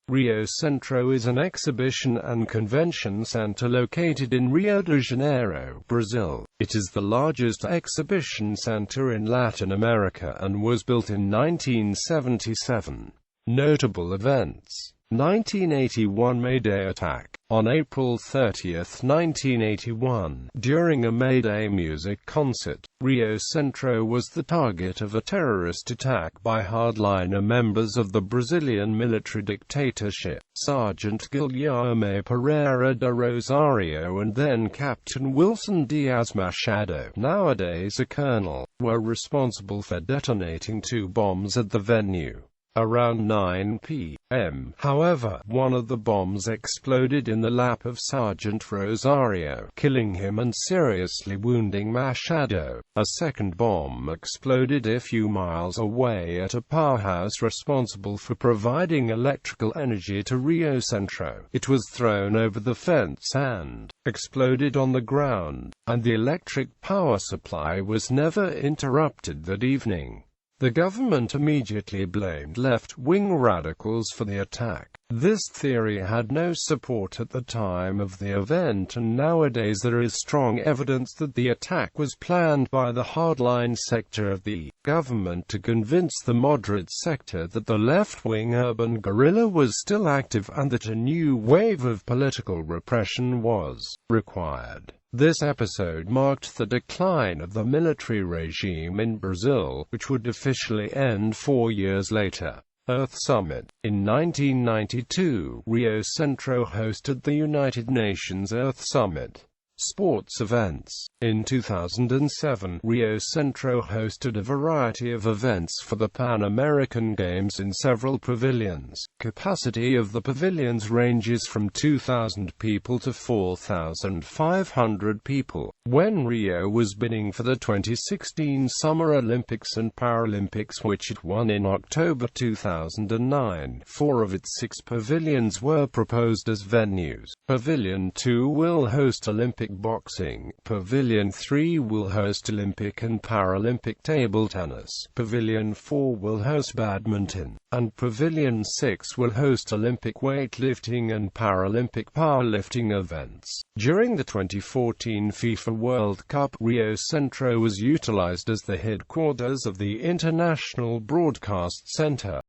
Riocentro is an exhibition and convention center located in Rio de Janeiro, Brazil. It is the largest exhibition center in Latin America and was built in 1977. Notable events: 1981 May Day attack. On April 30, 1981, during a May Day music concert, Riocentro was the target of a terrorist attack by hardliner members of the Brazilian military dictatorship. Sergeant Guilherme Pereira de Rosario and then Captain Wilson Dias Machado, nowadays a colonel, were responsible for detonating 2 bombs at the venue. Around 9 p.m., however, one of the bombs exploded in the lap of Sergeant Rosario, killing him and seriously wounding Machado. A second bomb exploded a few miles away at a powerhouse responsible for providing electrical energy to Riocentro. It was thrown over the fence and exploded on the ground, and the electric power supply was never interrupted that evening. The government immediately blamed left-wing radicals for the attack. This theory had no support at the time of the event, and nowadays there is strong evidence that the attack was planned by the hardline sector of the government to convince the moderate sector that the left-wing urban guerrilla was still active and that a new wave of political repression was required. This episode marked the decline of the military regime in Brazil, which would officially end 4 years later. Earth Summit. In 1992, Riocentro hosted the United Nations Earth Summit. Sports events. In 2007, Riocentro hosted a variety of events for the Pan American Games in several pavilions. Capacity of the pavilions ranges from 2,000 people to 4,500 people. When Rio was bidding for the 2016 Summer Olympics and Paralympics, which it won in October 2009, 4 of its 6 pavilions were proposed as venues. Pavilion 2 will host Olympic boxing, Pavilion 3 will host Olympic and Paralympic table tennis, Pavilion 4 will host badminton, and Pavilion 6 will host Olympic weightlifting and Paralympic powerlifting events. During the 2014 FIFA World Cup, Riocentro was utilized as the headquarters of the International Broadcast Center.